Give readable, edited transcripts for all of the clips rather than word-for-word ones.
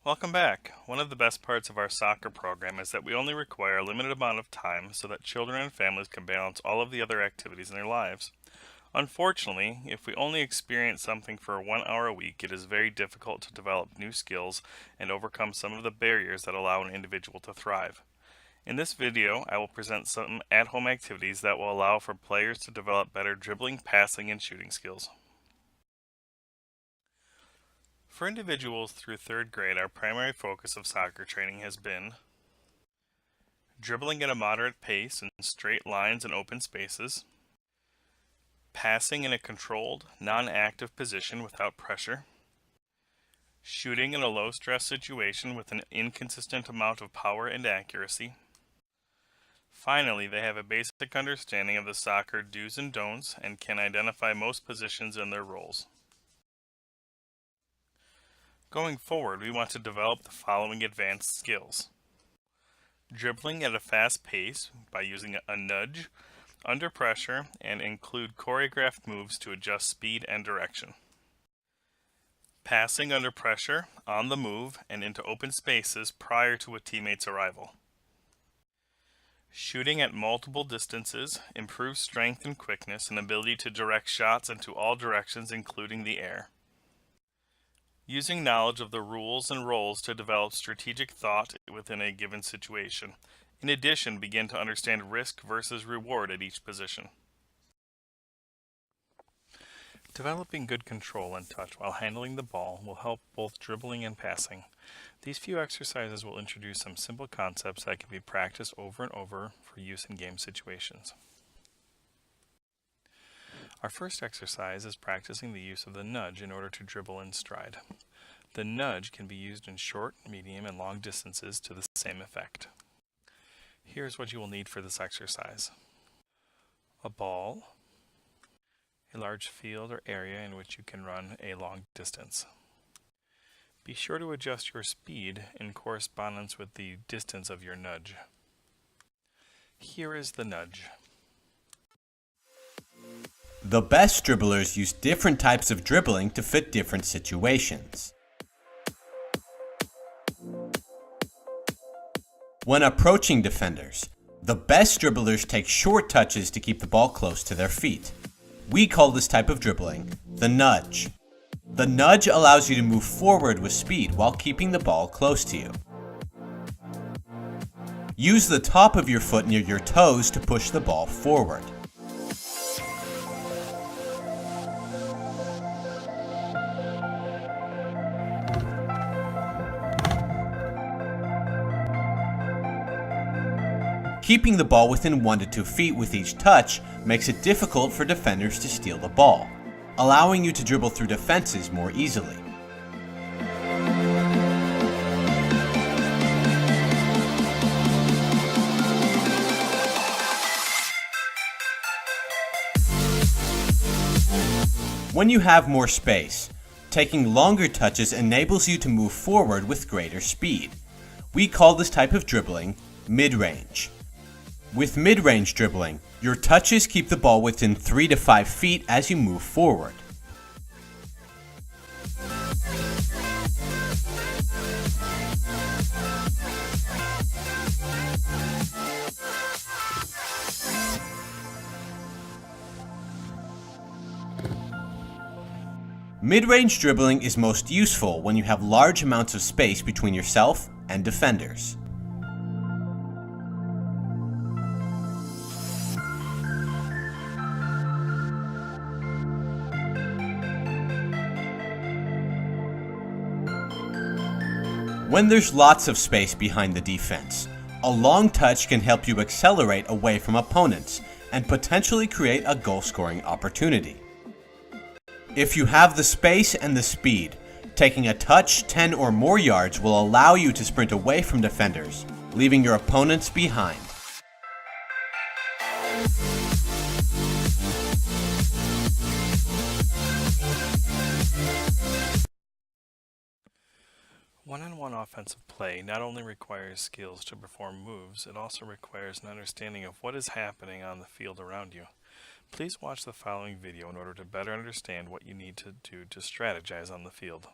Welcome back. One of the best parts of our soccer program is that we only require a limited amount of time so that children and families can balance all of the other activities in their lives. Unfortunately, if we only experience something for 1 hour a week, it is very difficult to develop new skills and overcome some of the barriers that allow an individual to thrive. In this video, I will present some at-home activities that will allow for players to develop better dribbling, passing, and shooting skills. For individuals through 3rd grade, our primary focus of soccer training has been dribbling at a moderate pace in straight lines and open spaces, passing in a controlled, non-active position without pressure, shooting in a low-stress situation with an inconsistent amount of power and accuracy. Finally, they have a basic understanding of the soccer do's and don'ts and can identify most positions and their roles. Going forward, we want to develop the following advanced skills. Dribbling at a fast pace by using a nudge, under pressure, and include choreographed moves to adjust speed and direction. Passing under pressure, on the move, and into open spaces prior to a teammate's arrival. Shooting at multiple distances improves strength and quickness and ability to direct shots into all directions, including the air. Using knowledge of the rules and roles to develop strategic thought within a given situation. In addition, begin to understand risk versus reward at each position. Developing good control and touch while handling the ball will help both dribbling and passing. These few exercises will introduce some simple concepts that can be practiced over and over for use in game situations. Our first exercise is practicing the use of the nudge in order to dribble in stride. The nudge can be used in short, medium, and long distances to the same effect. Here's what you will need for this exercise. A ball, a large field or area in which you can run a long distance. Be sure to adjust your speed in correspondence with the distance of your nudge. Here is the nudge. The best dribblers use different types of dribbling to fit different situations. When approaching defenders, the best dribblers take short touches to keep the ball close to their feet. We call this type of dribbling the nudge. The nudge allows you to move forward with speed while keeping the ball close to you. Use the top of your foot near your toes to push the ball forward. Keeping the ball within 1 to 2 feet with each touch makes it difficult for defenders to steal the ball, allowing you to dribble through defenses more easily. When you have more space, taking longer touches enables you to move forward with greater speed. We call this type of dribbling mid-range. With mid-range dribbling, your touches keep the ball within 3 to 5 feet as you move forward. Mid-range dribbling is most useful when you have large amounts of space between yourself and defenders. When there's lots of space behind the defense, a long touch can help you accelerate away from opponents and potentially create a goal-scoring opportunity. If you have the space and the speed, taking a touch 10 or more yards will allow you to sprint away from defenders, leaving your opponents behind. One-on-one offensive play not only requires skills to perform moves, it also requires an understanding of what is happening on the field around you. Please watch the following video in order to better understand what you need to do to strategize on the field.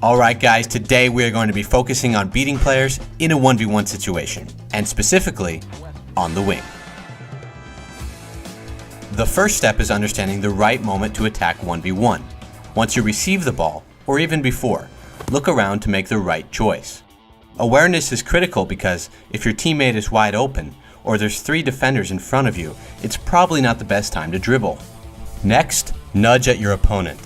Alright guys, today we are going to be focusing on beating players in a 1v1 situation, and specifically, on the wing. The first step is understanding the right moment to attack 1v1. Once you receive the ball, or even before, look around to make the right choice. Awareness is critical because if your teammate is wide open, or there's 3 defenders in front of you, it's probably not the best time to dribble. Next, nudge at your opponent.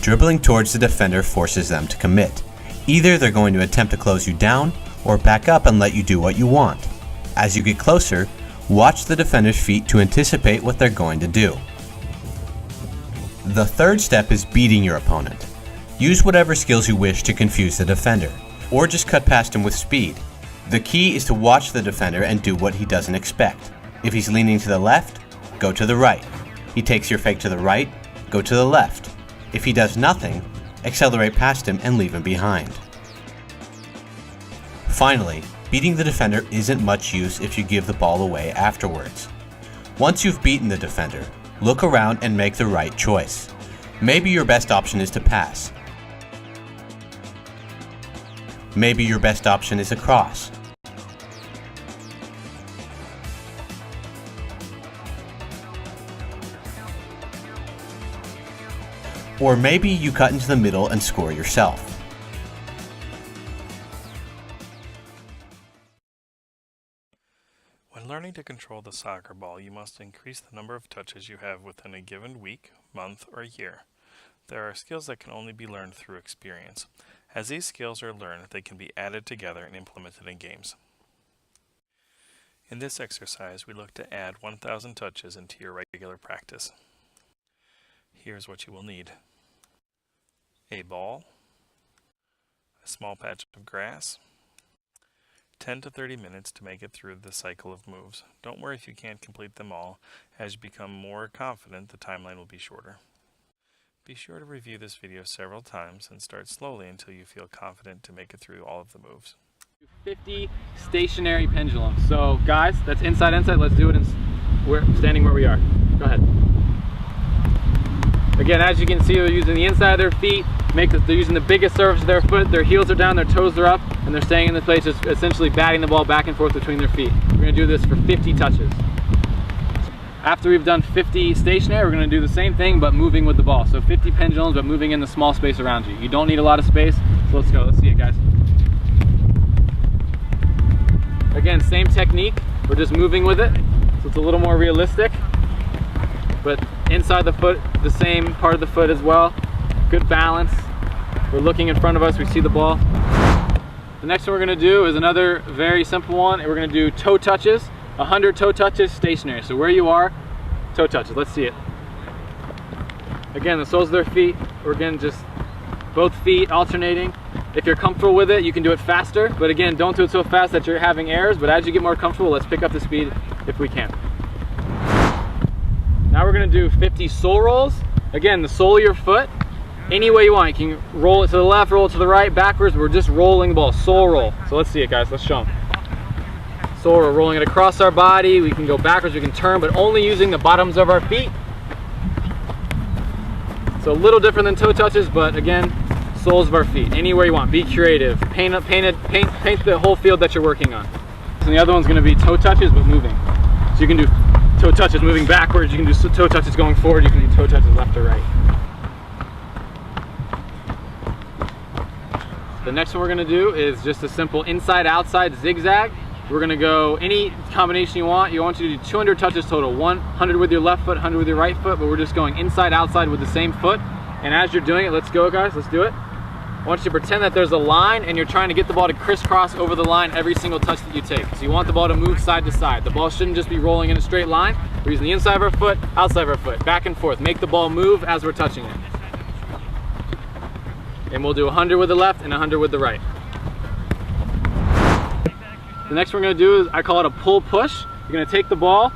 Dribbling towards the defender forces them to commit. Either they're going to attempt to close you down, or back up and let you do what you want. As you get closer, watch the defender's feet to anticipate what they're going to do. The third step is beating your opponent. Use whatever skills you wish to confuse the defender, or just cut past him with speed. The key is to watch the defender and do what he doesn't expect. If he's leaning to the left, go to the right. He takes your fake to the right, go to the left. If he does nothing, accelerate past him and leave him behind. Finally, beating the defender isn't much use if you give the ball away afterwards. Once you've beaten the defender, look around and make the right choice. Maybe your best option is to pass. Maybe your best option is a cross. Or maybe you cut into the middle and score yourself. When learning to control the soccer ball, you must increase the number of touches you have within a given week, month, or year. There are skills that can only be learned through experience. As these skills are learned, they can be added together and implemented in games. In this exercise, we look to add 1,000 touches into your regular practice. Here's what you will need: a ball, a small patch of grass, 10 to 30 minutes to make it through the cycle of moves. Don't worry if you can't complete them all. As you become more confident, the timeline will be shorter. Be sure to review this video several times and start slowly until you feel confident to make it through all of the moves. 50 stationary pendulums. So guys, that's inside. Let's do it. We're standing where we are. Go ahead. Again, as you can see, they're using the inside of their feet. They're using the biggest surface of their foot. Their heels are down, their toes are up, and they're staying in this place, just essentially batting the ball back and forth between their feet. We're going to do this for 50 touches. After we've done 50 stationary, we're going to do the same thing but moving with the ball. So 50 pendulums but moving in the small space around you. You don't need a lot of space, so let's go. Let's see it, guys. Again, same technique. We're just moving with it, so it's a little more realistic. But inside the foot, the same part of the foot as well. Good balance. We're looking in front of us, we see the ball. The next one we're going to do is another very simple one. We're going to do toe touches, 100 toe touches stationary. So where you are, toe touches. Let's see it. Again, the soles of their feet. We're again just both feet alternating. If you're comfortable with it, you can do it faster. But again, don't do it so fast that you're having errors. But as you get more comfortable, let's pick up the speed if we can. Now we're going to do 50 sole rolls. Again, the sole of your foot, any way you want. You can roll it to the left, roll it to the right, backwards. We're just rolling the ball, sole roll. So let's see it, guys. Let's show them. Sole roll, rolling it across our body. We can go backwards, we can turn, but only using the bottoms of our feet. So a little different than toe touches, but again, soles of our feet. Anywhere you want. Be creative. Paint the whole field that you're working on. So the other one's going to be toe touches, but moving. So you can do toe touches moving backwards, you can do toe touches going forward, you can do toe touches left or right. The next one we're going to do is just a simple inside-outside zigzag. We're going to go any combination you want. You want you to do 200 touches total, 100 with your left foot, 100 with your right foot, but we're just going inside-outside with the same foot. And as you're doing it, let's go guys, let's do it. I want you to pretend that there's a line and you're trying to get the ball to crisscross over the line every single touch that you take. So you want the ball to move side to side. The ball shouldn't just be rolling in a straight line. We're using the inside of our foot, outside of our foot, back and forth. Make the ball move as we're touching it. And we'll do 100 with the left and 100 with the right. The next one we're going to do is, I call it a pull push. You're going to take the ball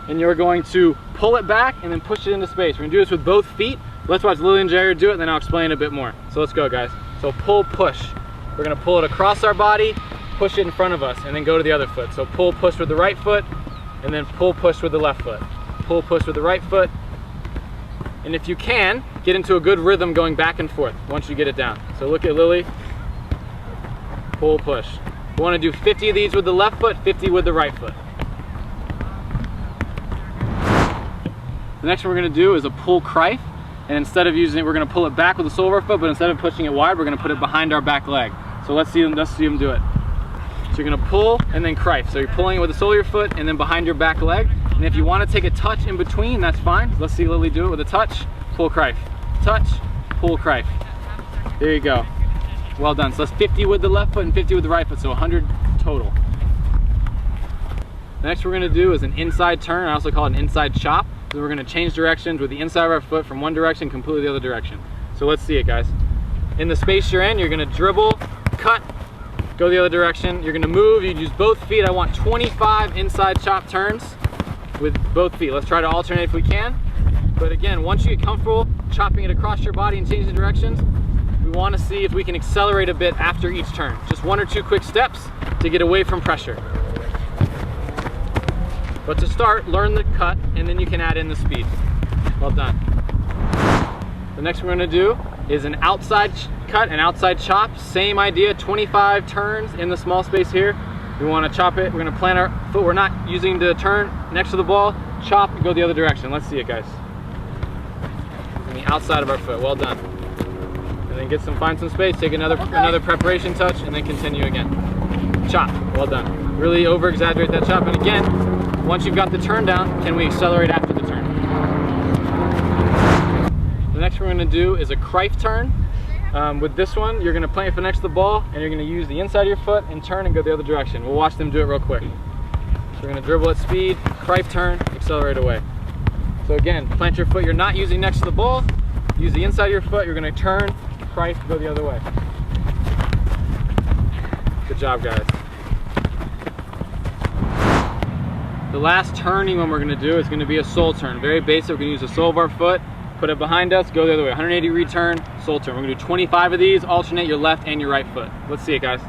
and you're going to pull it back and then push it into space. We're going to do this with both feet. Let's watch Lily and Jared do it, and then I'll explain a bit more. So let's go, guys. So pull, push. We're going to pull it across our body, push it in front of us, and then go to the other foot. So pull, push with the right foot, and then pull, push with the left foot. Pull, push with the right foot, And if you can, get into a good rhythm going back and forth once you get it down. So look at Lily. Pull, push. We want to do 50 of these with the left foot, 50 with the right foot. The next one we're going to do is a pull Kreif. And instead of using it, we're going to pull it back with the sole of our foot, but instead of pushing it wide, we're going to put it behind our back leg. So let's see them do it. So you're going to pull and then Kreif. So you're pulling it with the sole of your foot and then behind your back leg. And if you want to take a touch in between, that's fine. Let's see Lily do it with a touch, pull Kreif. Touch, pull Kreif. There you go. Well done. So that's 50 with the left foot and 50 with the right foot, so 100 total. Next we're going to do is an inside turn. I also call it an inside chop. So we're going to change directions with the inside of our foot from one direction completely the other direction. So let's see it, guys. In the space you're in, you're going to dribble, cut, go the other direction. You're going to move, you use both feet. I want 25 inside chop turns with both feet. Let's try to alternate if we can. But again, once you get comfortable chopping it across your body and changing directions, we want to see if we can accelerate a bit after each turn. Just 1 or 2 quick steps to get away from pressure. But to start, learn the cut, and then you can add in the speed. Well done. The next we're going to do is an outside cut and outside chop. Same idea, 25 turns in the small space here. We want to chop it. We're going to plant our foot. We're not using to turn next to the ball. Chop and go the other direction. Let's see it, guys. On the outside of our foot. Well done. And then find some space. Take another preparation touch, and then continue again. Chop. Well done. Really over-exaggerate that chop. And again, once you've got the turn down, can we accelerate after the turn? The next we're going to do is a Kreif turn. With this one, you're going to plant your foot next to the ball, and you're going to use the inside of your foot and turn and go the other direction. We'll watch them do it real quick. So we're going to dribble at speed, Kreif turn, accelerate away. So again, plant your foot you're not using next to the ball, use the inside of your foot, you're going to turn, Kreif, go the other way. Good job, guys. The last turning one we're going to do is going to be a sole turn. Very basic. We're going to use the sole of our foot, put it behind us, go the other way. 180 degree turn, sole turn. We're going to do 25 of these, alternate your left and your right foot. Let's see it, guys.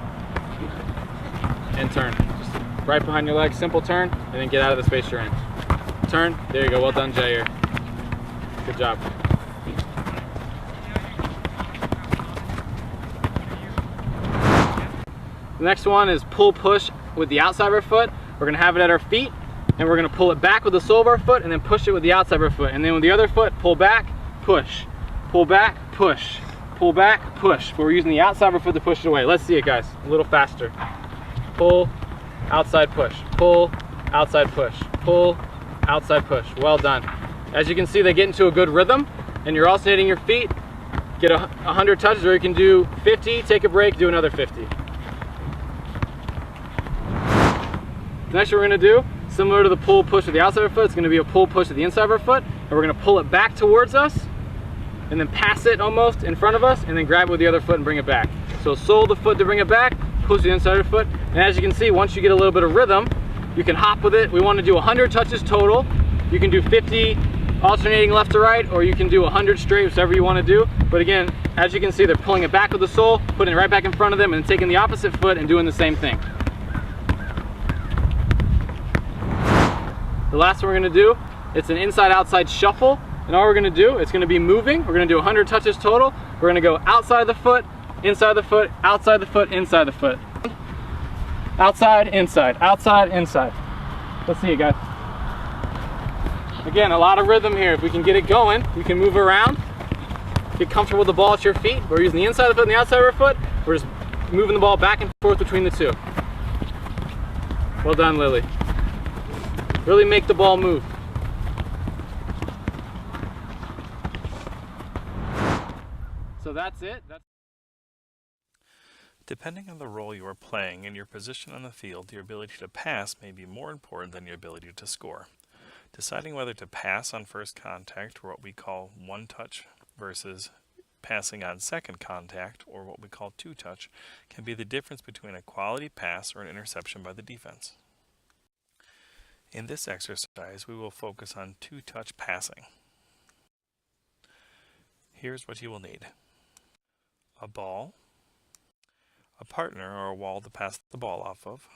And turn. Just right behind your leg, simple turn, and then get out of the space you're in. Turn. There you go. Well done, Jair. Good job. The next one is pull push with the outside of our foot. We're going to have it at our feet, and we're going to pull it back with the sole of our foot and then push it with the outside of our foot. And then with the other foot, pull back, push. Pull back, push. Pull back, push. But we're using the outside of our foot to push it away. Let's see it, guys. A little faster. Pull, outside push. Pull, outside push. Pull, outside push. Well done. As you can see, they get into a good rhythm, and you're alternating your feet. Get 100 touches, or you can do 50, take a break, do another 50. Next, what we're going to do, similar to the pull push with the outside of our foot, it's going to be a pull push with the inside of our foot, and we're going to pull it back towards us, and then pass it almost in front of us, and then grab it with the other foot and bring it back. So sole the foot to bring it back, push the inside of the foot, and as you can see, once you get a little bit of rhythm, you can hop with it. We want to do 100 touches total. You can do 50 alternating left to right, or you can do 100 straight, whichever you want to do. But again, as you can see, they're pulling it back with the sole, putting it right back in front of them, and taking the opposite foot and doing the same thing. The last one we're going to do, it's an inside-outside shuffle, and all we're going to do, it's going to be moving. We're going to do 100 touches total. We're going to go outside the foot, inside the foot, outside the foot, inside the foot. Outside, inside, outside, inside. Let's see it, guys. Again, a lot of rhythm here. If we can get it going, you can move around, get comfortable with the ball at your feet. We're using the inside of the foot and the outside of our foot. We're just moving the ball back and forth between the two. Well done, Lily. Really make the ball move. So that's it. Depending on the role you are playing and your position on the field, your ability to pass may be more important than your ability to score. Deciding whether to pass on first contact, or what we call one touch, versus passing on second contact, or what we call two touch, can be the difference between a quality pass or an interception by the defense. In this exercise, we will focus on two-touch passing. Here's what you will need: a ball, a partner or a wall to pass the ball off of,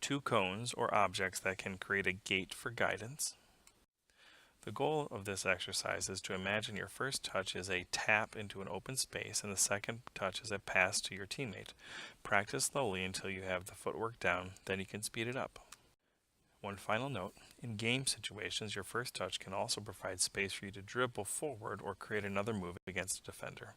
two cones or objects that can create a gate for guidance, The goal of this exercise is to imagine your first touch is a tap into an open space and the second touch is a pass to your teammate. Practice slowly until you have the footwork down, then you can speed it up. One final note, in game situations your first touch can also provide space for you to dribble forward or create another move against a defender.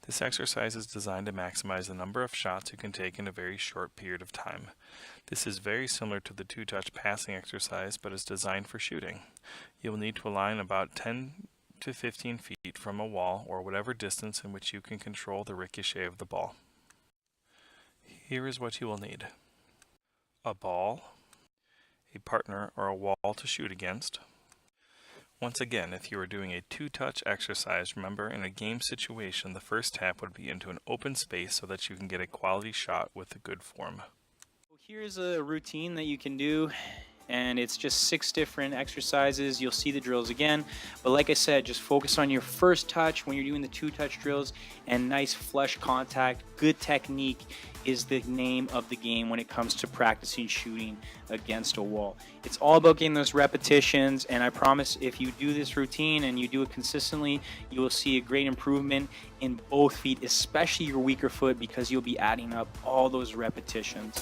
This exercise is designed to maximize the number of shots you can take in a very short period of time. This is very similar to the two-touch passing exercise, but is designed for shooting. You will need to align about 10 to 15 feet from a wall or whatever distance in which you can control the ricochet of the ball. Here is what you will need: a ball, a partner or a wall to shoot against. Once again, if you are doing a two-touch exercise, remember in a game situation the first tap would be into an open space so that you can get a quality shot with a good form. Here's a routine that you can do and it's just 6 different exercises. You'll see the drills again, but like I said, just focus on your first touch when you're doing the 2-touch drills, and nice flush contact. Good technique is the name of the game when it comes to practicing shooting against a wall. It's all about getting those repetitions, and I promise if you do this routine and you do it consistently, you will see a great improvement in both feet, especially your weaker foot, because you'll be adding up all those repetitions.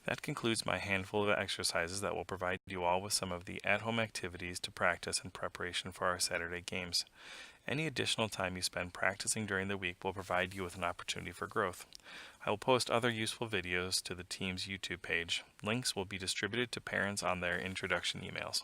That concludes my handful of exercises that will provide you all with some of the at-home activities to practice in preparation for our Saturday games. Any additional time you spend practicing during the week will provide you with an opportunity for growth. I will post other useful videos to the team's YouTube page. Links will be distributed to parents on their introduction emails.